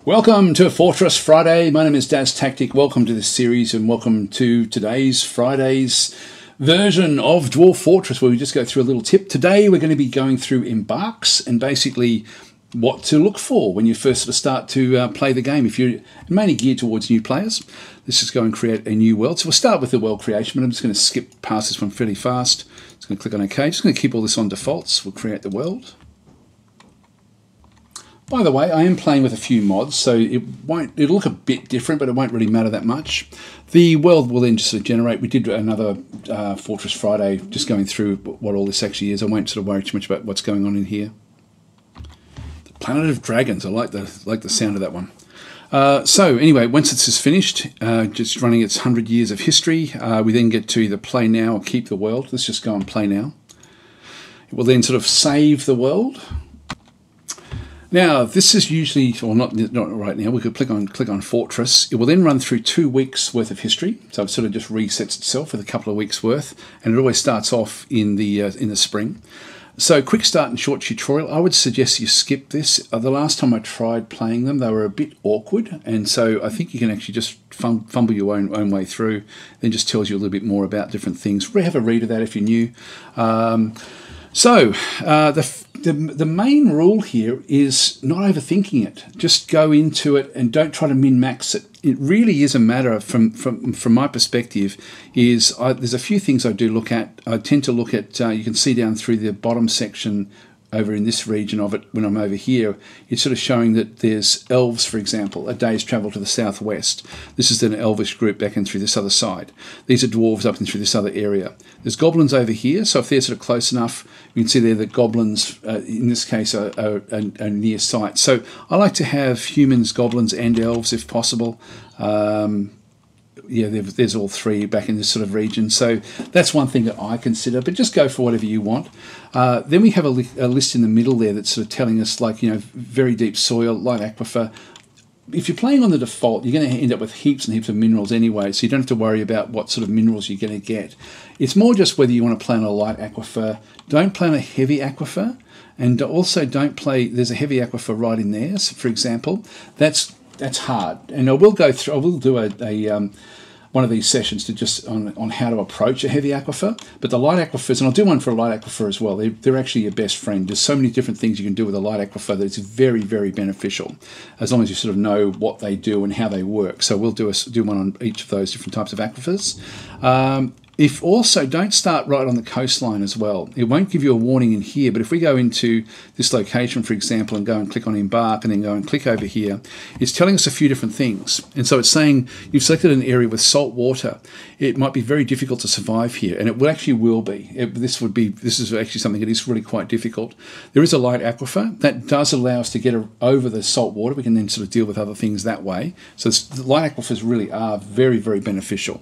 Welcome to Fortress Friday. My name is DasTactic. Welcome to this series and welcome to today's Friday's version of Dwarf Fortress, where we just go through a little tip. Today we're going to be going through Embarks and basically what to look for when you first start to play the game. If you're mainly geared towards new players, let's just go and create a new world. So we'll start with the world creation, but I'm just going to skip past this one fairly fast. Just going to click on OK. Just going to keep all this on defaults. We'll create the world. By the way, I am playing with a few mods, so it'll look a bit different, but it won't really matter that much. The world will then just sort of generate. We did another Fortress Friday, just going through what all this actually is. I won't sort of worry too much about what's going on in here. The Planet of Dragons. I like the sound of that one. So anyway, once this is finished, just running its 100 years of history, we then get to either play now or keep the world. Let's just go and play now. It will then sort of save the world. Now, this is usually, or not right now, we could click on Fortress. It will then run through 2 weeks worth of history. So it sort of just resets itself with a couple of weeks worth, and it always starts off in the spring. So quick start and short tutorial. I would suggest you skip this. The last time I tried playing them, they were a bit awkward, and so I think you can actually just fumble your own way through. Then just tells you a little bit more about different things. Have a read of that if you're new. The main rule here is not overthinking it. Just go into it and don't try to min-max it. It really is a matter of, from my perspective, there's a few things I do look at. I tend to look at, you can see down through the bottom section over in this region of it, when I'm over here, it's sort of showing that there's elves, for example, a day's travel to the southwest. This is an elvish group back in through this other side. These are dwarves up and through this other area. There's goblins over here, so if they're sort of close enough, you can see there that goblins, in this case, are near sight. So I like to have humans, goblins, and elves if possible. Yeah, there's all three back in this sort of region. So that's one thing that I consider, but just go for whatever you want. Then we have a list in the middle there that's sort of telling us, like, very deep soil, light aquifer. If you're playing on the default, you're going to end up with heaps and heaps of minerals anyway, so you don't have to worry about what sort of minerals you're going to get. It's more just whether you want to play on a light aquifer. Don't play on a heavy aquifer, and also don't play, there's a heavy aquifer right in there, so for example. That's hard, and I will do one of these sessions to just on how to approach a heavy aquifer. But the light aquifers, and I'll do one for a light aquifer as well, they're actually your best friend. There's so many different things you can do with a light aquifer that it's very, very beneficial, as long as you sort of know what they do and how they work. So we'll do one on each of those different types of aquifers. If also, don't start right on the coastline as well. It won't give you a warning in here, but if we go into this location, for example, and go and click on Embark and then go and click over here, it's telling us a few different things. And so it's saying you've selected an area with salt water. It might be very difficult to survive here, and it will be. This is actually something that is really quite difficult. There is a light aquifer that does allow us to get over the salt water. We can then sort of deal with other things that way. So the light aquifers really are very, very beneficial.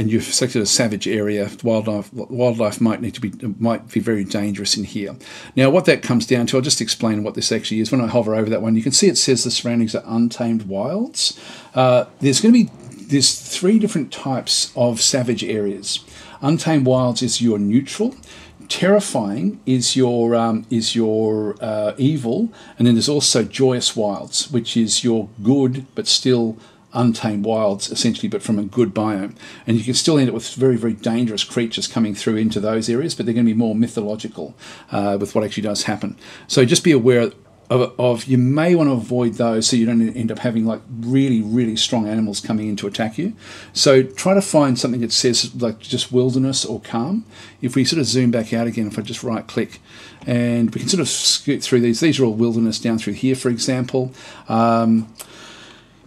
And you've selected a savage area. Wildlife might be very dangerous in here. Now, what that comes down to, I'll just explain what this actually is. When I hover over that one, you can see it says the surroundings are untamed wilds. There's 3 different types of savage areas. Untamed wilds is your neutral. Terrifying is your evil, and then there's also joyous wilds, which is your good but still untamed wilds, essentially, but from a good biome. And you can still end up with very, very dangerous creatures coming through into those areas, but they're going to be more mythological with what actually does happen. So just be aware of you may want to avoid those so you don't end up having like really, really strong animals coming in to attack you. So try to find something that says like just wilderness or calm. If we sort of zoom back out again, if I just right click, and we can sort of scoot through these are all wilderness down through here, for example.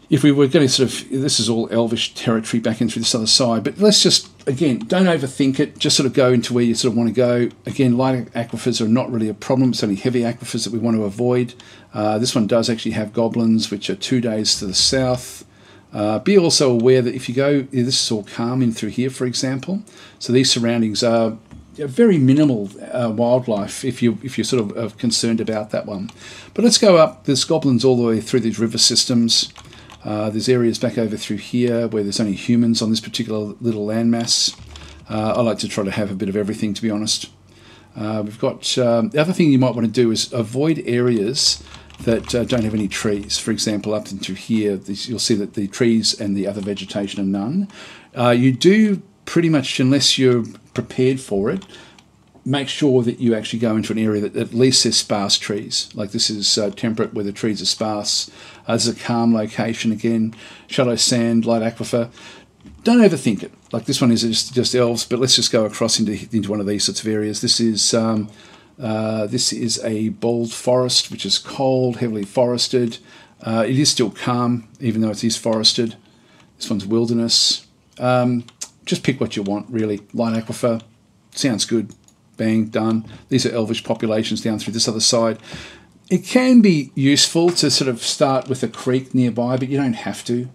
If we were going to sort of, this is all elvish territory back in through this other side, but let's just, again, don't overthink it, just sort of go into where you sort of want to go. Again, light aquifers are not really a problem, it's only heavy aquifers that we want to avoid. This one does actually have goblins, which are 2 days to the south. Be also aware that if you go, this is all calm in through here, for example, so these surroundings are very minimal wildlife if you're sort of concerned about that one. But let's go up, there's goblins all the way through these river systems. There's areas back over through here where there's only humans on this particular little landmass. I like to try to have a bit of everything, to be honest. We've got the other thing you might want to do is avoid areas that don't have any trees. For example, up into here, you'll see that the trees and the other vegetation are none. You do pretty much, unless you're prepared for it, make sure that you actually go into an area that at least there's sparse trees. Like this is temperate where the trees are sparse. This is a calm location again. Shallow sand, light aquifer. Don't overthink it. Like this one is just elves, but let's just go across into one of these sorts of areas. This is a bold forest, which is cold, heavily forested. It is still calm, even though it is forested. This one's wilderness. Just pick what you want, really. Light aquifer, sounds good. Bang, done. These are elvish populations down through this other side. It can be useful to sort of start with a creek nearby, but you don't have to.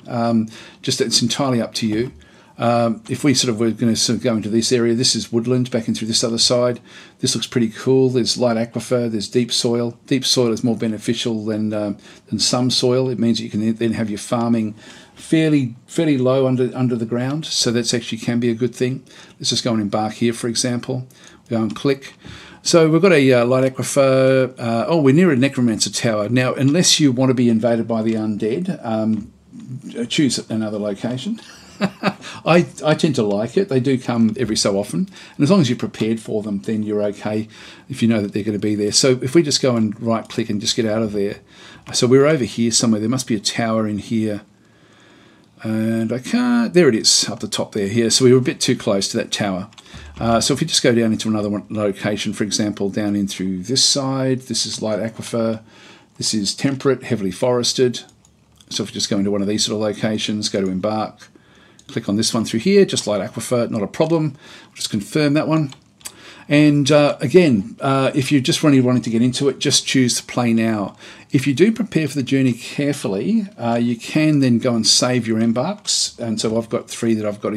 Just it's entirely up to you. If we sort of were going to sort of go into this area, this is woodland back in through this other side. This looks pretty cool. There's light aquifer, there's deep soil. Deep soil is more beneficial than some soil. It means that you can then have your farming fairly low under the ground, so that's actually can be a good thing. Let's just go and embark here, for example. Go and click. So we've got a light aquifer. Oh, we're near a necromancer tower. Now, unless you want to be invaded by the undead, choose another location. I tend to like it. They do come every so often. And as long as you're prepared for them, then you're okay if you know that they're going to be there. So if we just go and right click and just get out of there. So we're over here somewhere. There must be a tower in here. And I can't, there it is up the top there here. So we were a bit too close to that tower. So if you just go down into another location, for example, down in through this side, this is light aquifer, this is temperate, heavily forested. So if you just go into one of these sort of locations, go to Embark, click on this one through here, just light aquifer, not a problem. Just confirm that one. And again, if you're just really wanting to get into it, just choose to play now. If you do prepare for the journey carefully, you can then go and save your embarks. And so I've got 3 that I've got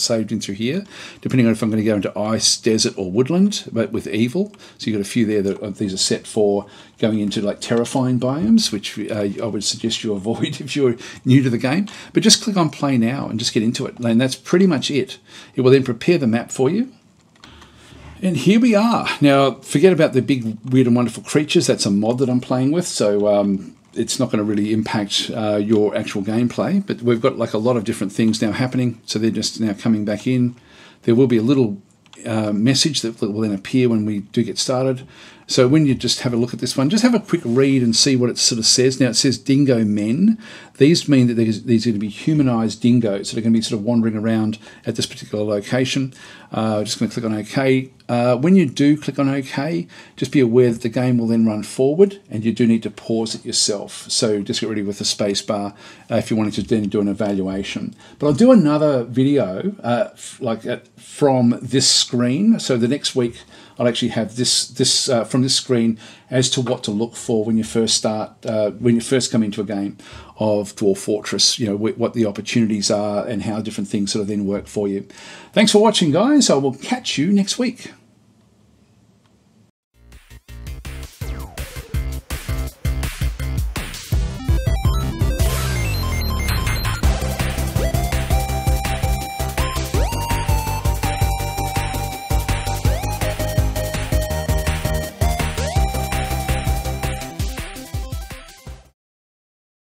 saved in through here, depending on if I'm going to go into ice, desert, or woodland, but with evil. So you've got a few there that these are set for going into like terrifying biomes, which I would suggest you avoid if you're new to the game. But just click on play now and just get into it. And that's pretty much it. It will then prepare the map for you. And here we are. Now, forget about the big, weird and wonderful creatures. That's a mod that I'm playing with, so it's not going to really impact your actual gameplay. But we've got like a lot of different things now happening, so they're just now coming back in. There will be a little message that will then appear when we do get started. So when you just have a look at this one, just have a quick read and see what it sort of says. Now it says dingo men. These mean that these are going to be humanized dingoes that are going to be sort of wandering around at this particular location. Just going to click on OK. When you do click on OK, just be aware that the game will then run forward and you do need to pause it yourself. So just get ready with the space bar if you're wanting to then do an evaluation. But I'll do another video from this screen. So the next week I'll actually have this from this screen as to what to look for when you first start, when you first come into a game of Dwarf Fortress, you know, what the opportunities are and how different things sort of then work for you. Thanks for watching, guys. I will catch you next week.